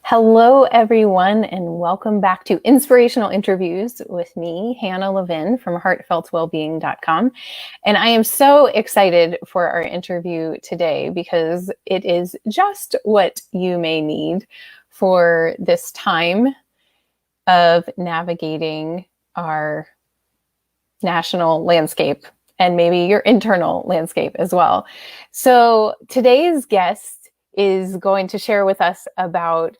Hello, everyone, and welcome back to Inspirational Interviews with me, Hannah Levin from heartfeltwellbeing.com. And I am so excited for our interview today because it is just what you may need for this time of navigating our national landscape and maybe your internal landscape as well. So today's guest is going to share with us about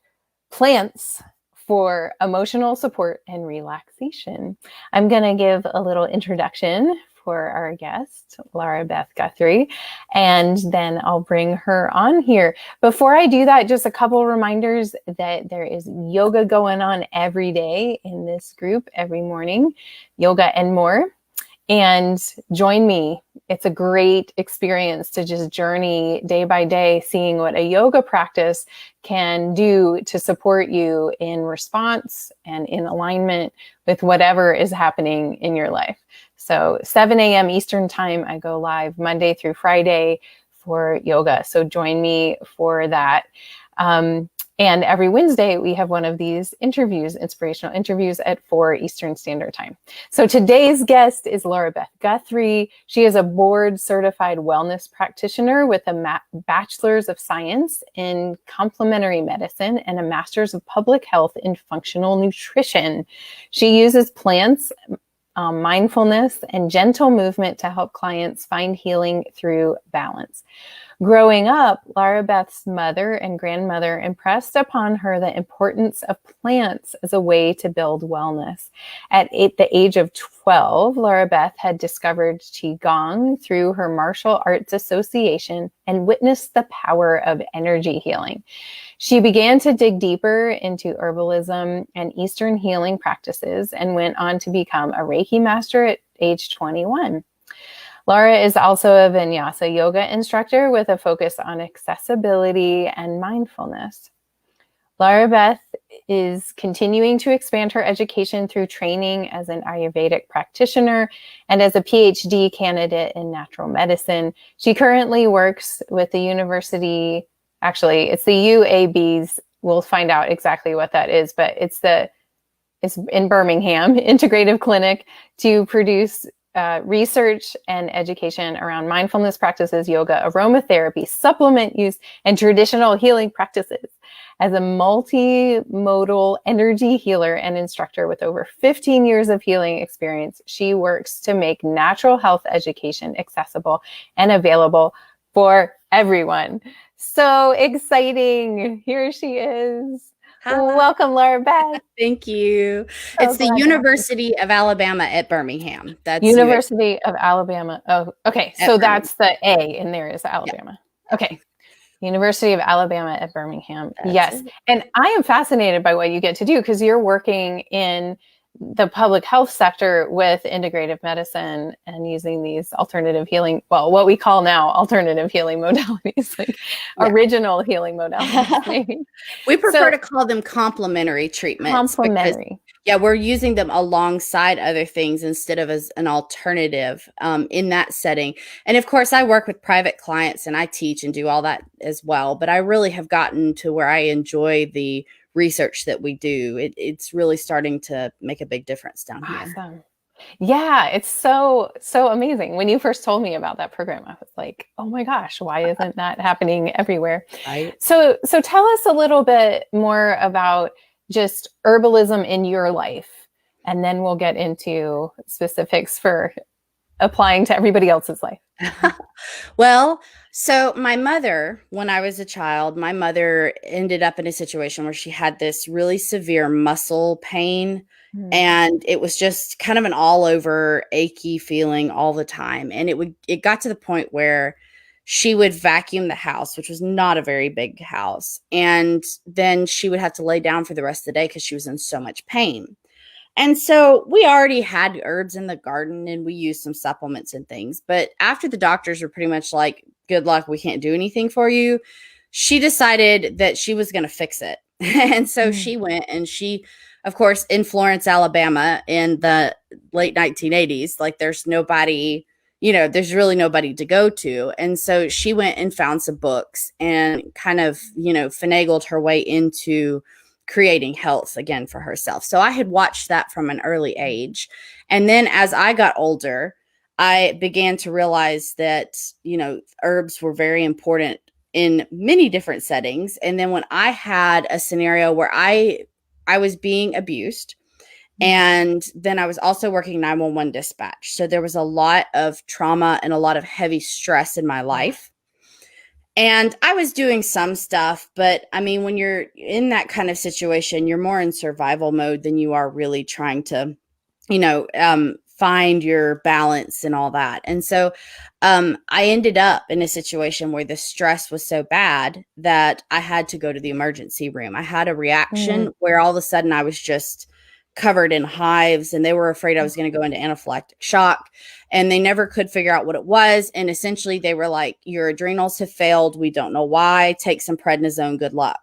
plants for emotional support and relaxation. I'm going to give a little introduction for our guest, Larabeth Guthrie, and then I'll bring her on here. Before I do that, just a couple reminders that there is yoga going on every day in this group, every morning, yoga and more. And join me. It's a great experience to just journey day by day, seeing what a yoga practice can do to support you in response and in alignment with whatever is happening in your life. So 7 a.m. Eastern time, I go live Monday through Friday for yoga. So join me for that. And every Wednesday, we have one of these interviews, inspirational interviews at 4 Eastern Standard Time. So today's guest is Larabeth Guthrie. She is a board certified wellness practitioner with a bachelor's of science in complementary medicine and a master's of public health in functional nutrition. She uses plants, mindfulness, and gentle movement to help clients find healing through balance. Growing up, Larabeth's mother and grandmother impressed upon her the importance of plants as a way to build wellness. At the age of 12, Larabeth had discovered Qigong through her martial arts association and witnessed the power of energy healing. She began to dig deeper into herbalism and Eastern healing practices and went on to become a Reiki master at age 21. Laura is also a Vinyasa yoga instructor with a focus on accessibility and mindfulness. Larabeth is continuing to expand her education through training as an Ayurvedic practitioner and as a PhD candidate in natural medicine. She currently works with the university, actually, it's the UAB's, we'll find out exactly what that is, but it's in Birmingham, Integrative Clinic, to produce research and education around mindfulness practices, yoga, aromatherapy, supplement use, and traditional healing practices. As a multimodal energy healer and instructor with over 15 years of healing experience, she works to make natural health education accessible and available for everyone. So exciting. Here she is. Hi. Welcome, Larabeth. Thank you. So It's the University of Alabama at Birmingham. That's University of Alabama. Oh, okay. So that's the A in there is Alabama. Yeah. Okay. University of Alabama at Birmingham. That's yes. it. And I am fascinated by what you get to do because you're working in the public health sector with integrative medicine and using these alternative healing, well, what we call now alternative healing modalities, like original healing modalities, maybe. We prefer to call them complementary treatments. Complementary. Because, we're using them alongside other things instead of as an alternative in that setting. And of course, I work with private clients and I teach and do all that as well. But I really have gotten to where I enjoy the research that we do. It's really starting to make a big difference down here. Awesome. Yeah, it's so amazing. When you first told me about that program, I was like, oh my gosh, why isn't that happening everywhere? Right. So tell us a little bit more about just herbalism in your life, and then we'll get into specifics for applying to everybody else's life. Well, so my mother, when I was a child, my mother ended up in a situation where she had this really severe muscle pain. And it was just kind of an all over achy feeling all the time. And it got to the point where she would vacuum the house, which was not a very big house. And then she would have to lay down for the rest of the day because she was in so much pain. And so we already had herbs in the garden and we used some supplements and things. But after the doctors were pretty much like, good luck, we can't do anything for you, she decided that she was going to fix it. And so she went and she, of course, in Florence, Alabama in the late 1980s, like there's nobody, there's really nobody to go to. And so she went and found some books and kind of, finagled her way into creating health again for herself. So I had watched that from an early age. And then as I got older, I began to realize that, herbs were very important in many different settings. And then when I had a scenario where I was being abused, and then I was also working 911 dispatch. So there was a lot of trauma and a lot of heavy stress in my life. And I was doing some stuff, but I mean, when you're in that kind of situation, you're more in survival mode than you are really trying to, find your balance and all that. And so I ended up in a situation where the stress was so bad that I had to go to the emergency room. I had a reaction where all of a sudden I was just covered in hives, and they were afraid I was going to go into anaphylactic shock, and they never could figure out what it was. And essentially they were like, your adrenals have failed. We don't know why. Take some prednisone. Good luck.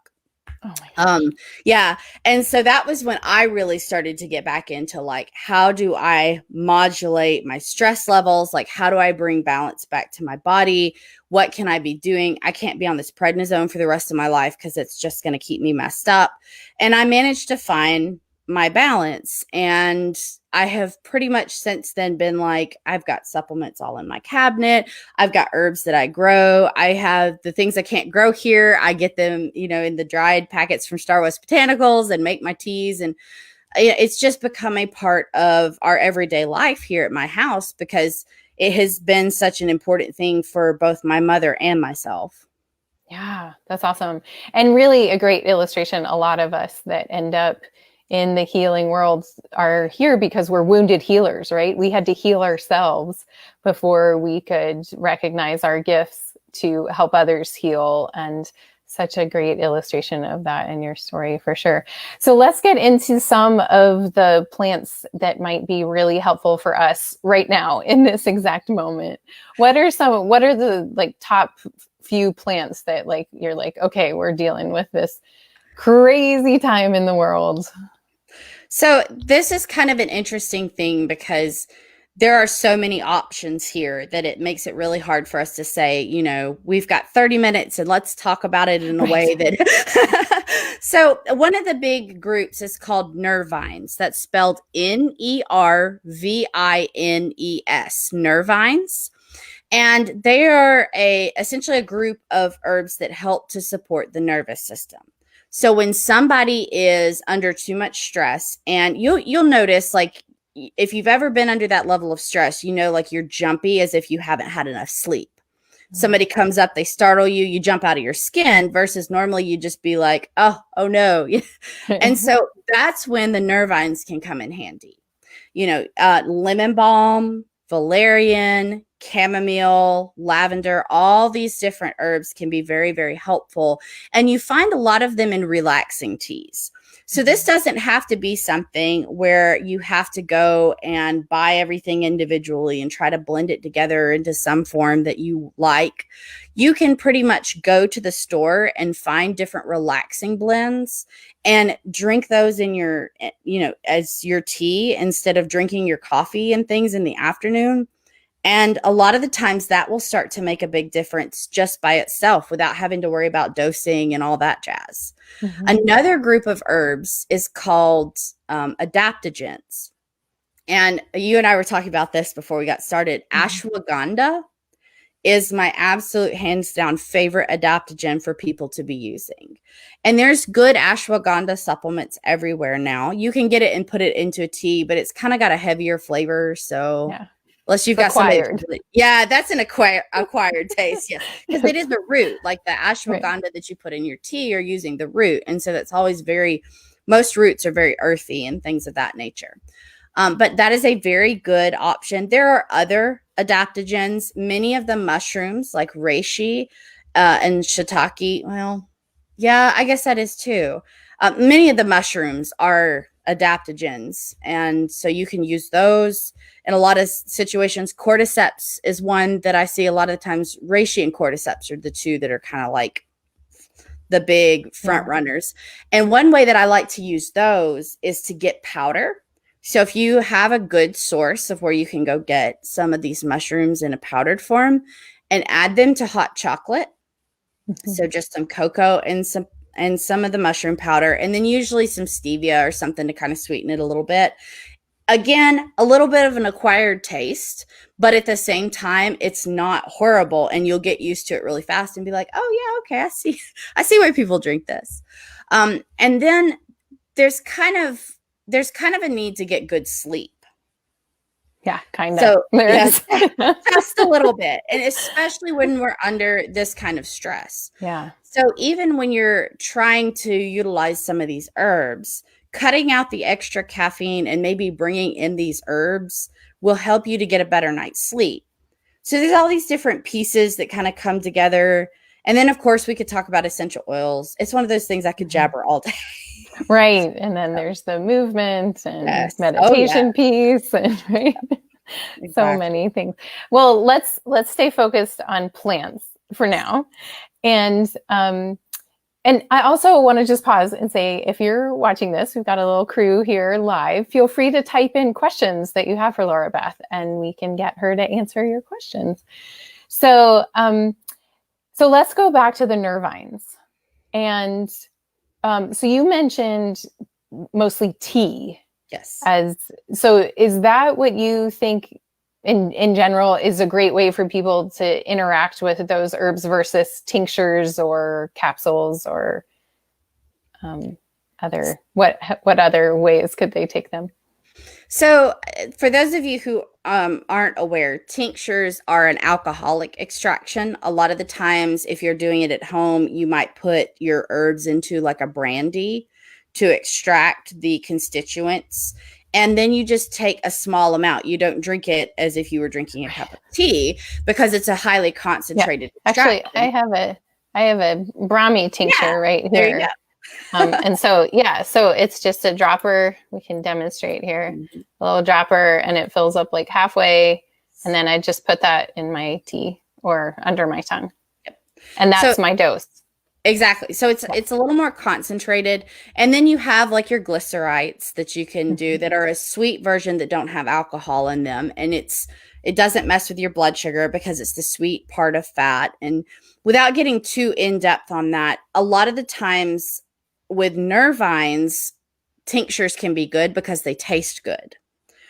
Oh my gosh. Yeah. And so that was when I really started to get back into like, how do I modulate my stress levels? Like, how do I bring balance back to my body? What can I be doing? I can't be on this prednisone for the rest of my life because it's just going to keep me messed up. And I managed to find my balance. And I have pretty much since then been like, I've got supplements all in my cabinet. I've got herbs that I grow. I have the things I can't grow here. I get them, in the dried packets from Star West Botanicals and make my teas. And it's just become a part of our everyday life here at my house because it has been such an important thing for both my mother and myself. Yeah, that's awesome. And really a great illustration. A lot of us that end up in the healing world are here because we're wounded healers, right? We had to heal ourselves before we could recognize our gifts to help others heal. And such a great illustration of that in your story for sure. So let's get into some of the plants that might be really helpful for us right now in this exact moment. What are the like top few plants that like, you're like, okay, we're dealing with this crazy time in the world? So this is kind of an interesting thing because there are so many options here that it makes it really hard for us to say, we've got 30 minutes and let's talk about it in a way that. So one of the big groups is called nervines. That's spelled Nervines, nervines. And they are essentially a group of herbs that help to support the nervous system. So when somebody is under too much stress, and you'll notice, like, if you've ever been under that level of stress, like you're jumpy as if you haven't had enough sleep. Somebody comes up, they startle you, you jump out of your skin versus normally you just be like, oh no. And so that's when the nervines can come in handy. Lemon balm, valerian, chamomile, lavender, all these different herbs can be very, very helpful. And you find a lot of them in relaxing teas. So this doesn't have to be something where you have to go and buy everything individually and try to blend it together into some form that you like. You can pretty much go to the store and find different relaxing blends and drink those in your, as your tea instead of drinking your coffee and things in the afternoon. And a lot of the times that will start to make a big difference just by itself without having to worry about dosing and all that jazz. Mm-hmm. Another group of herbs is called adaptogens. And you and I were talking about this before we got started. Mm-hmm. Ashwagandha is my absolute hands down favorite adaptogen for people to be using. And there's good ashwagandha supplements everywhere now. You can get it and put it into a tea, but it's kind of got a heavier flavor. So yeah. Unless you've got acquired. That's an acquired taste. Yes. Because it is the root, like the ashwagandha that you put in your tea, you're using the root. And so that's always most roots are very earthy and things of that nature. But that is a very good option. There are other adaptogens, many of the mushrooms like reishi and shiitake. Well, yeah, I guess that is too. Many of the mushrooms are adaptogens. And so you can use those in a lot of situations. Cordyceps is one that I see a lot of the times. Reishi and cordyceps are the two that are kind of like the big front runners. And one way that I like to use those is to get powder So if you have a good source of where you can go get some of these mushrooms in a powdered form and add them to hot chocolate, so just some cocoa and some of the mushroom powder, and then usually some stevia or something to kind of sweeten it a little bit. Again, a little bit of an acquired taste, but at the same time, it's not horrible, and you'll get used to it really fast and be like, "Oh yeah, okay, I see why people drink this." And then there's kind of a need to get good sleep. Yeah, kind of. So yes, just a little bit, and especially when we're under this kind of stress. Yeah. So even when you're trying to utilize some of these herbs, cutting out the extra caffeine and maybe bringing in these herbs will help you to get a better night's sleep. So there's all these different pieces that kind of come together. And then, of course, we could talk about essential oils. It's one of those things I could jabber all day. Right. And then there's the movement and Oh, meditation piece and right. exactly. So many things. Well, let's stay focused on plants for now. And I also want to just pause and say, if you're watching this, we've got a little crew here live. Feel free to type in questions that you have for Larabeth, and we can get her to answer your questions. So let's go back to the nervines. And so you mentioned mostly tea. Yes. So is that what you think in general is a great way for people to interact with those herbs versus tinctures or capsules or what other ways could they take them? So for those of you who aren't aware, tinctures are an alcoholic extraction. A lot of the times, if you're doing it at home, you might put your herbs into like a brandy to extract the constituents. And then you just take a small amount. You don't drink it as if you were drinking a cup of tea because it's a highly concentrated extraction. Actually, I have a Brahmi tincture right here. There you go. And so it's just a dropper. We can demonstrate here, a little dropper, and it fills up like halfway. And then I just put that in my tea or under my tongue. Yep. And that's my dose. Exactly. So it's a little more concentrated. And then you have like your glycerites that you can do that are a sweet version that don't have alcohol in them. And it doesn't mess with your blood sugar because it's the sweet part of fat. And without getting too in depth on that, a lot of the times with nervines, tinctures can be good because they taste good.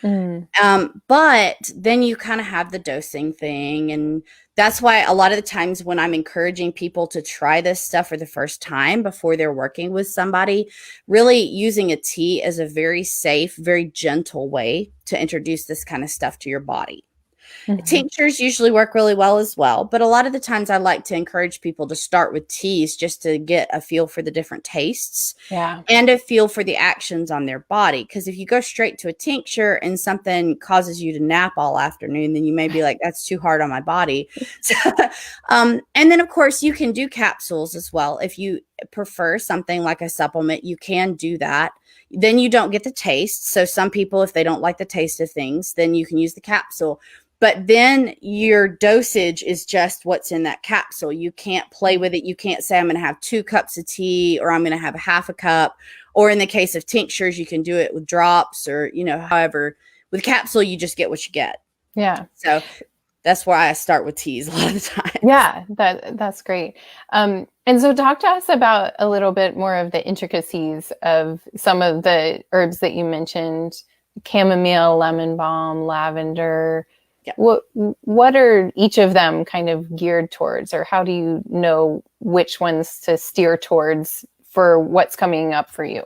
But then you kind of have the dosing thing. And that's why a lot of the times when I'm encouraging people to try this stuff for the first time before they're working with somebody, really using a tea is a very safe, very gentle way to introduce this kind of stuff to your body. Tinctures usually work really well as well, but a lot of the times I like to encourage people to start with teas just to get a feel for the different tastes and a feel for the actions on their body. Because if you go straight to a tincture and something causes you to nap all afternoon, then you may be like, that's too hard on my body. So, and then, of course, you can do capsules as well. If you prefer something like a supplement, you can do that. Then you don't get the taste. So some people, if they don't like the taste of things, then you can use the capsule. But then your dosage is just what's in that capsule. You can't play with it. You can't say, I'm going to have 2 cups of tea or I'm going to have half a cup. Or in the case of tinctures, you can do it with drops or, however. With capsule, you just get what you get. Yeah. So that's why I start with teas a lot of the time. Yeah, that's great. And so talk to us about a little bit more of the intricacies of some of the herbs that you mentioned, chamomile, lemon balm, lavender. Yeah. What are each of them kind of geared towards, or how do you know which ones to steer towards for what's coming up for you?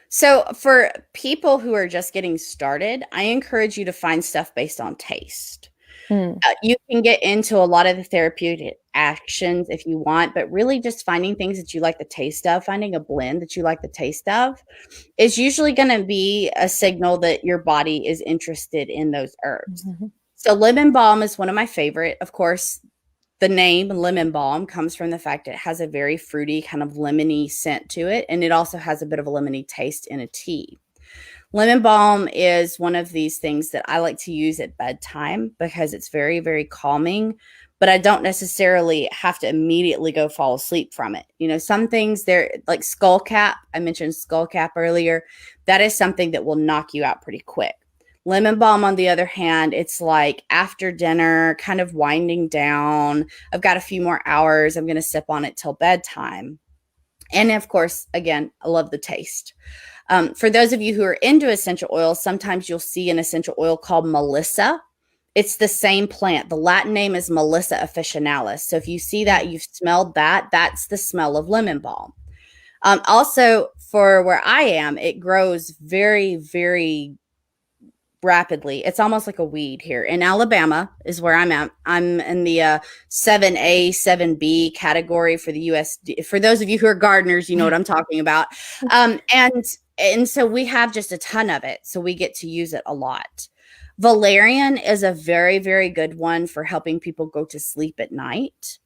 So for people who are just getting started, I encourage you to find stuff based on taste. You can get into a lot of the therapeutic actions if you want, but really just finding things that you like the taste of, finding a blend that you like the taste of is usually going to be a signal that your body is interested in those herbs. So lemon balm is one of my favorite. Of course, the name lemon balm comes from the fact it has a very fruity kind of lemony scent to it. And it also has a bit of a lemony taste in a tea. Lemon balm is one of these things that I like to use at bedtime because it's very, very calming. but I don't necessarily have to immediately go fall asleep from it. Some things there, like skullcap, I mentioned skullcap earlier, that is something that will knock you out pretty quick. Lemon balm, on the other hand, it's like after dinner, kind of winding down. I've got a few more hours. I'm going to sip on it till bedtime. And of course, again, I love the taste. For those of you who are into essential oils, sometimes you'll see an essential oil called Melissa. It's the same plant. The Latin name is Melissa officinalis. So if you see that, you've smelled that, that's the smell of lemon balm. Also, for where I am, it grows very, very rapidly. It's almost like a weed here. In Alabama is where I'm at. I'm in the 7A, 7B category for the USD. For those of you who are gardeners, you know what I'm talking about. And so we have just a ton of it. So we get to use it a lot. Valerian is a very, very good one for helping people go to sleep at night.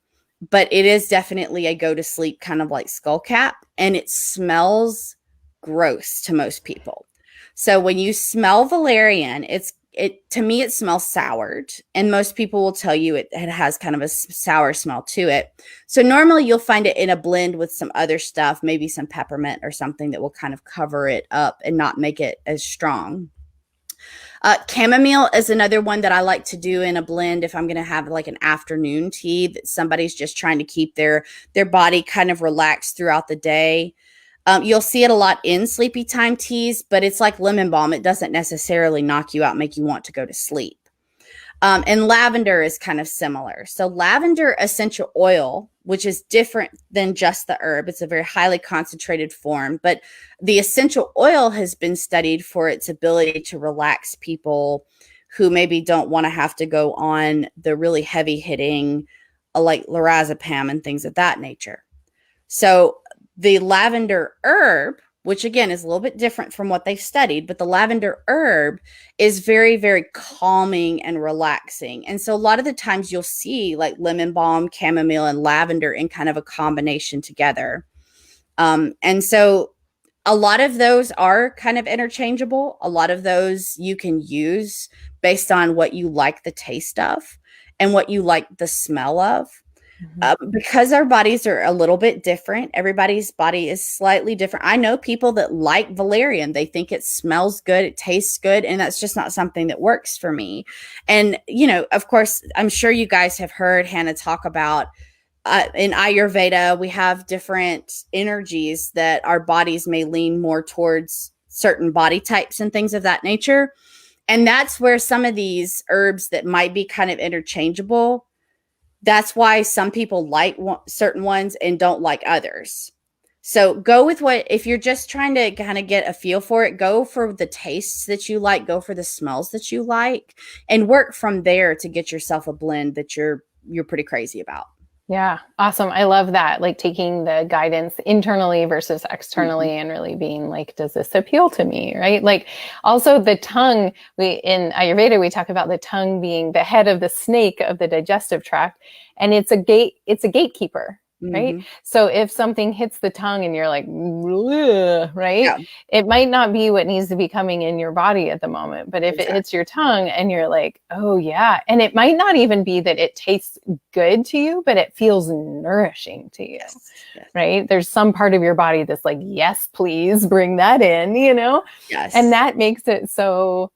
But it is definitely a go to sleep kind of like skullcap. And it smells gross to most people. So when you smell valerian, to me, it smells soured. And most people will tell you it has kind of a sour smell to it. So normally you'll find it in a blend with some other stuff, maybe some peppermint or something that will kind of cover it up and not make it as strong. Chamomile is another one that I like to do in a blend if I'm going to have like an afternoon tea that somebody's just trying to keep their body kind of relaxed throughout the day. You'll see it a lot in sleepy time teas, but it's like lemon balm. It doesn't necessarily knock you out, make you want to go to sleep. And lavender is kind of similar. So lavender essential oil, which is different than just the herb. It's a very highly concentrated form, but the essential oil has been studied for its ability to relax people who maybe don't want to have to go on the really heavy hitting like lorazepam and things of that nature. So the lavender herb, which again is a little bit different from what they've studied, but the lavender herb is very, very calming and relaxing. And so a lot of the times you'll see like lemon balm, chamomile, and lavender in kind of a combination together. And so a lot of those are kind of interchangeable. A lot of those you can use based on what you like the taste of and what you like the smell of. Because our bodies are a little bit different. Everybody's body is slightly different. I know people that like valerian. They think it smells good, it tastes good, and that's just not something that works for me. And, of course, I'm sure you guys have heard Hannah talk about in Ayurveda, we have different energies that our bodies may lean more towards certain body types and things of that nature. And that's where some of these herbs that might be kind of interchangeable, that's why some people like certain ones and don't like others. So go with if you're just trying to kind of get a feel for it, go for the tastes that you like, go for the smells that you like, and work from there to get yourself a blend that you're pretty crazy about. Yeah. Awesome. I love that. Like taking the guidance internally versus externally and really being like, does this appeal to me? Right. Like also the tongue, in Ayurveda, we talk about the tongue being the head of the snake of the digestive tract. And it's a gatekeeper. Right. So if something hits the tongue and you're like, right, yeah, it might not be what needs to be coming in your body at the moment. But if it hits your tongue and you're like, oh, yeah. And it might not even be that it tastes good to you, but it feels nourishing to you. Yes. Right. There's some part of your body that's like, yes, please bring that in, Yes. And that makes it so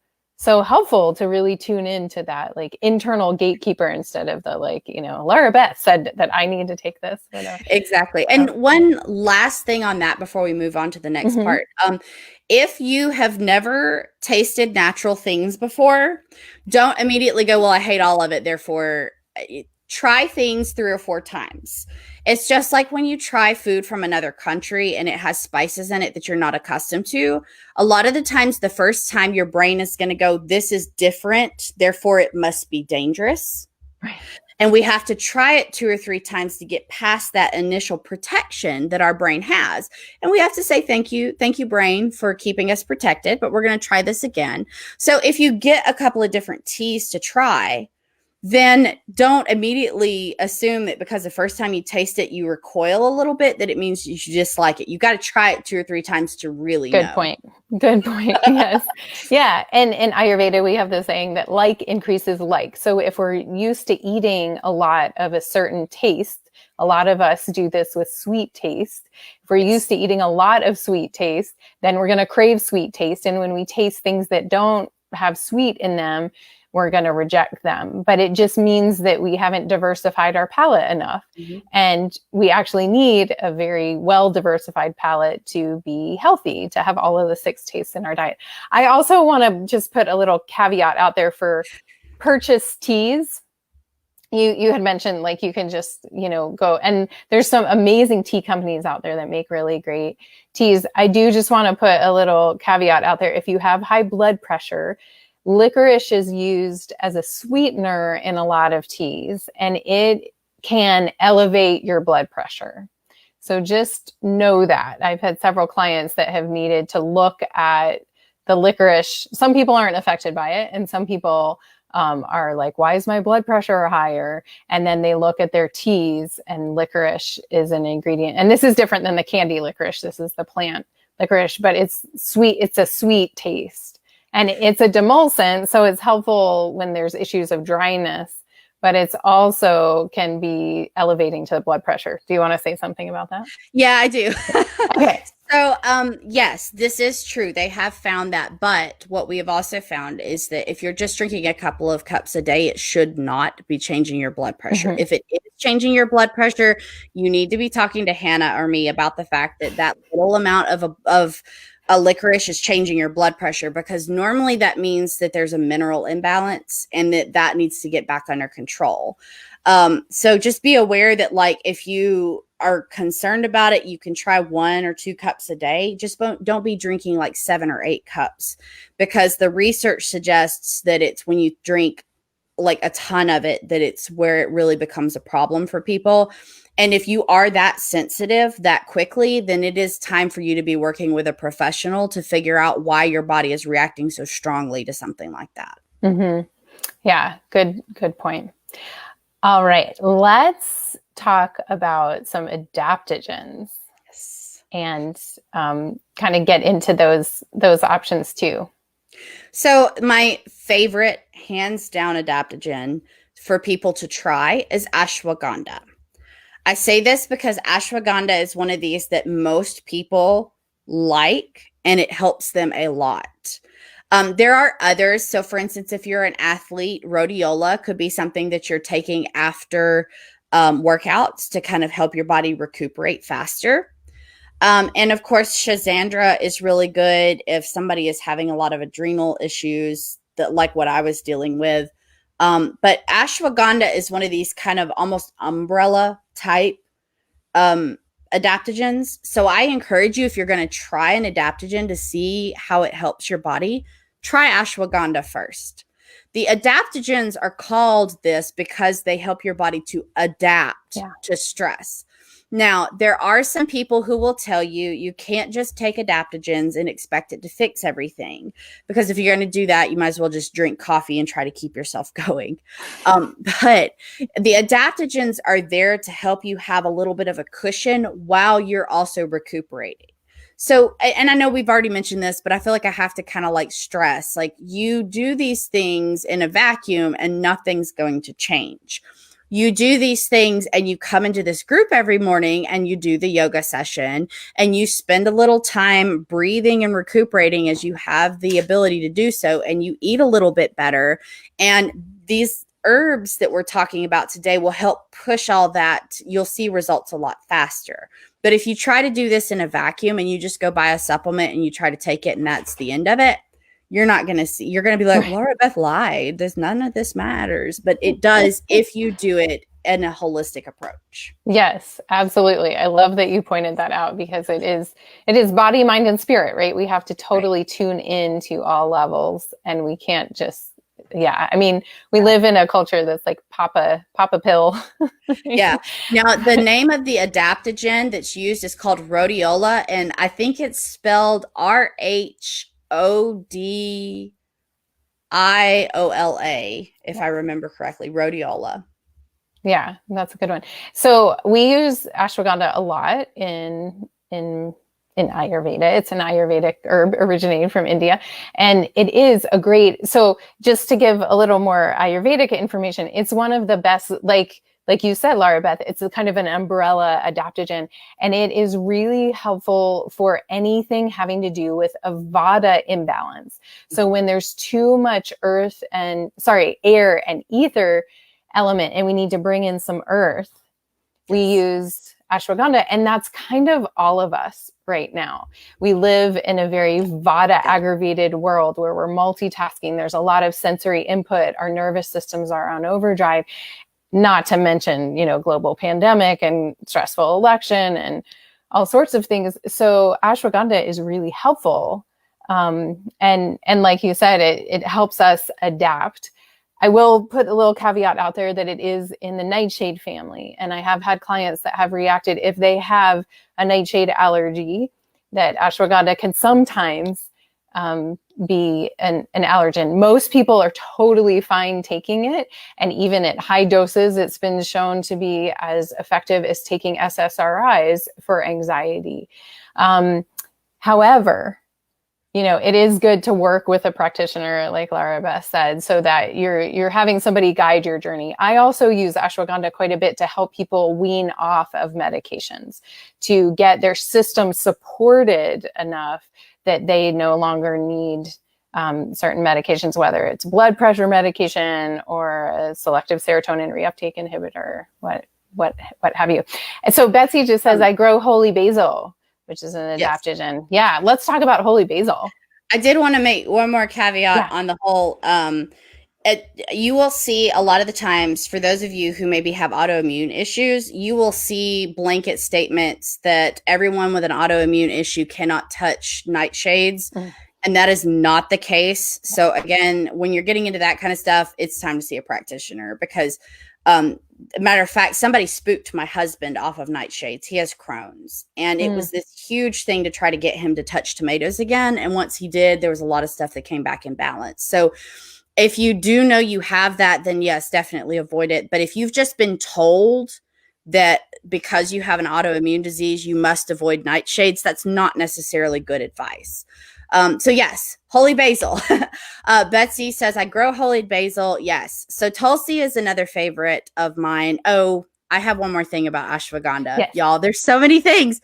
helpful to really tune into that like internal gatekeeper instead of the Larabeth said that I need to take this. Exactly. And one last thing on that before we move on to the next part. If you have never tasted natural things before, don't immediately go, well, I hate all of it. Therefore, try things 3 or 4 times. It's just like when you try food from another country and it has spices in it that you're not accustomed to. A lot of the times, the first time your brain is going to go, this is different, therefore it must be dangerous. Right. And we have to try it 2 or 3 times to get past that initial protection that our brain has. And we have to say, thank you, brain, for keeping us protected, but we're going to try this again. So if you get a couple of different teas to try, then don't immediately assume that because the first time you taste it, you recoil a little bit, that it means you should dislike it. You got to try it 2 or 3 times to really Good know. point. Good point. Yes. Yeah. And in Ayurveda, we have the saying that like increases like. So if we're used to eating a lot of a certain taste, a lot of us do this with sweet taste. If we're used to eating a lot of sweet taste, then we're going to crave sweet taste. And when we taste things that don't have sweet in them, we're going to reject them. But it just means that we haven't diversified our palate enough. Mhm. And we actually need a very well diversified palate to be healthy, to have all of the 6 tastes in our diet. I also want to just put a little caveat out there for purchase teas. You had mentioned like you can just, go, and there's some amazing tea companies out there that make really great teas. I do just want to put a little caveat out there. If you have high blood pressure, licorice is used as a sweetener in a lot of teas, and it can elevate your blood pressure. So just know that. I've had several clients that have needed to look at the licorice. Some people aren't affected by it, and some people are like, why is my blood pressure higher? And then they look at their teas, and licorice is an ingredient. And this is different than the candy licorice. This is the plant licorice, but it's sweet. It's a sweet taste. And it's a demulcent, so it's helpful when there's issues of dryness, but it's also can be elevating to the blood pressure. Do you want to say something about that? Yeah, I do. Okay. So, yes, this is true. They have found that. But what we have also found is that if you're just drinking a couple of cups a day, it should not be changing your blood pressure. Mm-hmm. If it is changing your blood pressure, you need to be talking to Hannah or me about the fact that that little amount of a licorice is changing your blood pressure, because normally that means that there's a mineral imbalance and that needs to get back under control. So just be aware that, like, if you are concerned about it, you can try 1 or 2 cups a day. Just don't be drinking like 7 or 8 cups, because the research suggests that it's when you drink like a ton of it that it's where it really becomes a problem for people. And if you are that sensitive that quickly, then it is time for you to be working with a professional to figure out why your body is reacting so strongly to something like that. Mm-hmm. Yeah, good point. All right, let's talk about some adaptogens. Yes. And kind of get into those options too. So my favorite, hands down, adaptogen for people to try is ashwagandha. I say this because ashwagandha is one of these that most people like, and it helps them a lot. There are others. So, for instance, if you're an athlete, rhodiola could be something that you're taking after workouts to kind of help your body recuperate faster. And of course, Shazandra is really good if somebody is having a lot of adrenal issues, that like what I was dealing with. But ashwagandha is one of these kind of almost umbrella type adaptogens. So I encourage you, if you're going to try an adaptogen to see how it helps your body, try ashwagandha first. The adaptogens are called this because they help your body to adapt to stress. Now, there are some people who will tell you you can't just take adaptogens and expect it to fix everything, because if you're going to do that, you might as well just drink coffee and try to keep yourself going. But the adaptogens are there to help you have a little bit of a cushion while you're also recuperating. So, and I know we've already mentioned this, but I feel like I have to kind of like stress, like, you do these things in a vacuum and nothing's going to change. You do these things and you come into this group every morning and you do the yoga session and you spend a little time breathing and recuperating as you have the ability to do so, and you eat a little bit better. And these herbs that we're talking about today will help push all that. You'll see results a lot faster. But if you try to do this in a vacuum and you just go buy a supplement and you try to take it and that's the end of it, you're not going to see, you're going to be like, Larabeth lied. There's none of this matters, but it does if you do it in a holistic approach. Yes, absolutely. I love that you pointed that out, because it is body, mind, and spirit, right? We have to totally tune in to all levels, and we can't just, I mean, we live in a culture that's like pop a pill. Yeah. Now, the name of the adaptogen that's used is called rhodiola, and I think it's spelled RHOD. Iola, if I remember correctly, rhodiola. Yeah, that's a good one. So we use ashwagandha a lot in Ayurveda. It's an Ayurvedic herb originating from India, and it is a great. So just to give a little more Ayurvedic information, it's one of the best. Like you said, Larabeth, it's a kind of an umbrella adaptogen, and it is really helpful for anything having to do with a vata imbalance. So when there's too much air and ether element and we need to bring in some earth, we use ashwagandha. And that's kind of all of us right now. We live in a very vata aggravated world where we're multitasking. There's a lot of sensory input. Our nervous systems are on overdrive, not to mention, global pandemic and stressful election and all sorts of things. So ashwagandha is really helpful. And like you said, it helps us adapt. I will put a little caveat out there that it is in the nightshade family. And I have had clients that have reacted if they have a nightshade allergy, that ashwagandha can sometimes be an allergen. Most people are totally fine taking it. And even at high doses, it's been shown to be as effective as taking SSRIs for anxiety. However, it is good to work with a practitioner, like Larabeth said, so that you're having somebody guide your journey. I also use ashwagandha quite a bit to help people wean off of medications, to get their system supported enough that they no longer need certain medications, whether it's blood pressure medication or a selective serotonin reuptake inhibitor, what have you. And so Betsy just says, I grow holy basil, which is an adaptogen. Yeah, let's talk about holy basil. I did want to make one more caveat on the whole. You will see a lot of the times, for those of you who maybe have autoimmune issues, you will see blanket statements that everyone with an autoimmune issue cannot touch nightshades. And that is not the case. So again, when you're getting into that kind of stuff, it's time to see a practitioner, because matter of fact, somebody spooked my husband off of nightshades. He has Crohn's, and it was this huge thing to try to get him to touch tomatoes again. And once he did, there was a lot of stuff that came back in balance. So if you do know you have that, then yes, definitely avoid it. But if you've just been told that because you have an autoimmune disease, you must avoid nightshades, that's not necessarily good advice. So yes, holy basil. Betsy says, I grow holy basil. Yes. So Tulsi is another favorite of mine. Oh, I have one more thing about ashwagandha. Yes. Y'all, there's so many things.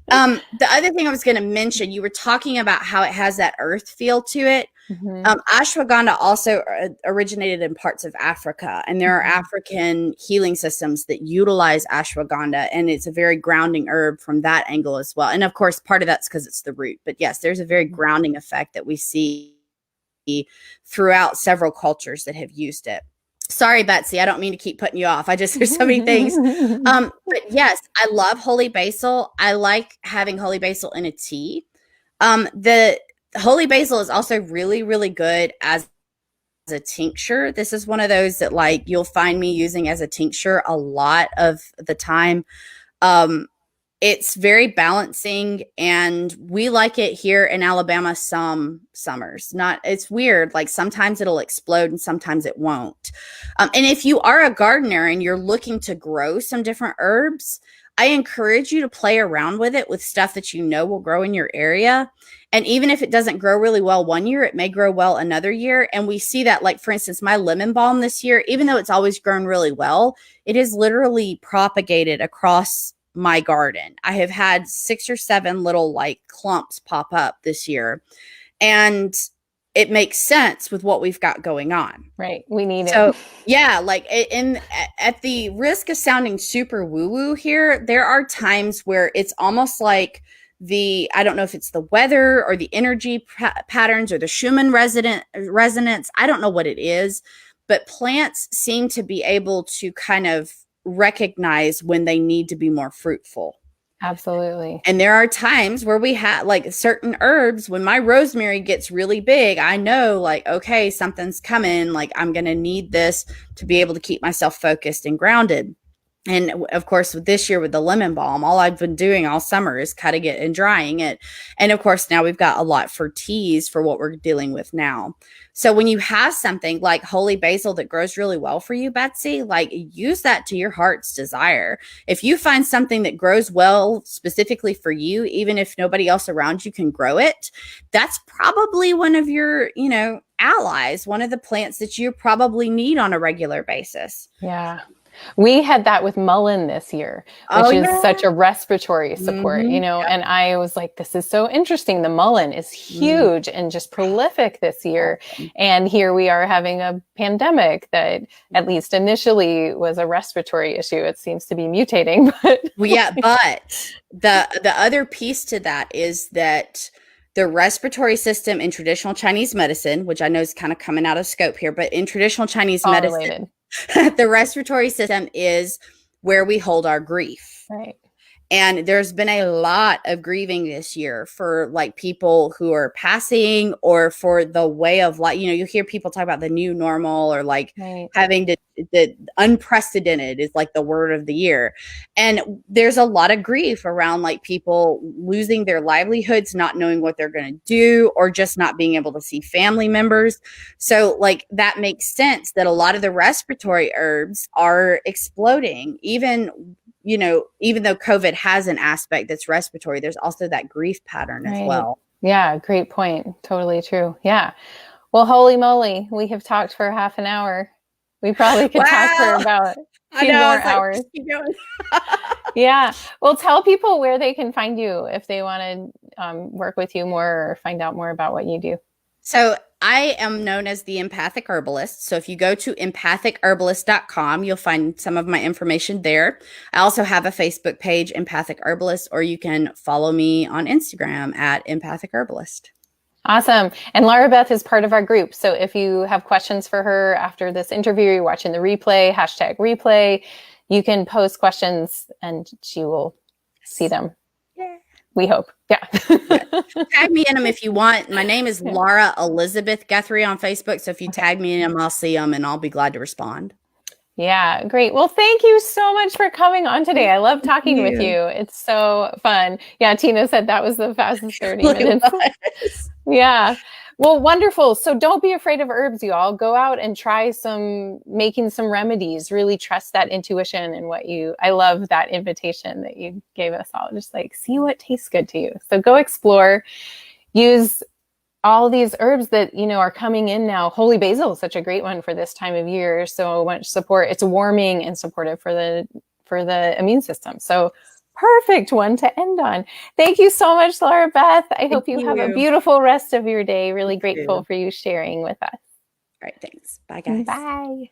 The other thing I was going to mention, you were talking about how it has that earth feel to it. Ashwagandha also originated in parts of Africa, and there are African healing systems that utilize ashwagandha, and it's a very grounding herb from that angle as well. And of course, part of that's because it's the root, but yes, there's a very grounding effect that we see throughout several cultures that have used it. Sorry, Betsy, I don't mean to keep putting you off. There's so many things. But yes, I love holy basil. I like having holy basil in a tea. The holy basil is also really, really good as a tincture. This is one of those that you'll find me using as a tincture a lot of the time. It's very balancing, and we like it here in Alabama some summers. It's weird. Sometimes it'll explode and sometimes it won't. And if you are a gardener and you're looking to grow some different herbs, I encourage you to play around with it with stuff that you know will grow in your area. And even if it doesn't grow really well one year, it may grow well another year. And we see that, for instance, my lemon balm this year, even though it's always grown really well, it is literally propagated across my garden. I have had 6 or 7 little clumps pop up this year, and it makes sense with what we've got going on. Right. We need it. So yeah, at the risk of sounding super woo-woo here, there are times where it's almost like I don't know if it's the weather or the energy patterns or the Schumann resonance. I don't know what it is, but plants seem to be able to kind of recognize when they need to be more fruitful. Absolutely. And there are times where we have certain herbs, when my rosemary gets really big, I know okay, something's coming. I'm going to need this to be able to keep myself focused and grounded. And of course, this year with the lemon balm, all I've been doing all summer is cutting it and drying it. And of course, now we've got a lot for teas for what we're dealing with now. So when you have something like holy basil that grows really well for you, Betsy, like use that to your heart's desire. If you find something that grows well specifically for you, even if nobody else around you can grow it, that's probably one of your, allies, one of the plants that you probably need on a regular basis. Yeah. We had that with mullein this year, which is such a respiratory support, and I was like, this is so interesting. The mullein is huge and just prolific this year. And here we are having a pandemic that at least initially was a respiratory issue. It seems to be mutating. But but the other piece to that is that the respiratory system in traditional Chinese medicine, which I know is kind of coming out of scope here, but in traditional Chinese medicine, the respiratory system is where we hold our grief. Right. And there's been a lot of grieving this year for like people who are passing or for the way of life. You hear people talk about the new normal or like having the unprecedented is like the word of the year. And there's a lot of grief around like people losing their livelihoods, not knowing what they're going to do, or just not being able to see family members. So like that makes sense that a lot of the respiratory herbs are exploding, even though COVID has an aspect that's respiratory, there's also that grief pattern as well. Yeah, great point. Totally true. Yeah. Well, holy moly, we have talked for half an hour. We probably could talk for about 2 more hours. Keep going. Yeah. Well, tell people where they can find you if they want to work with you more or find out more about what you do. So I am known as the Empathic Herbalist. So if you go to empathicherbalist.com, you'll find some of my information there. I also have a Facebook page, Empathic Herbalist, or you can follow me on Instagram at Empathic Herbalist. Awesome. And Larabeth is part of our group. So if you have questions for her after this interview, you're watching the replay, #replay, you can post questions and she will see them. Yeah. We hope. Yeah. Tag me in them if you want. My name is Larabeth Guthrie on Facebook. So if you tag me in them, I'll see them and I'll be glad to respond. Yeah, great. Well, thank you so much for coming on today. I love talking with you. It's so fun. Yeah, Tina said that was the fastest 30 minutes. Yeah. Well, wonderful. So don't be afraid of herbs, you all. Go out and try making some remedies. Really trust that intuition and I love that invitation that you gave us all. Just like, see what tastes good to you. So go explore, use all these herbs that, are coming in now. Holy basil is such a great one for this time of year. So much support. It's warming and supportive for the immune system. So perfect one to end on. Thank you so much, Larabeth. I hope you have a beautiful rest of your day. Really grateful for you sharing with us. All right. Thanks. Bye, guys. Bye.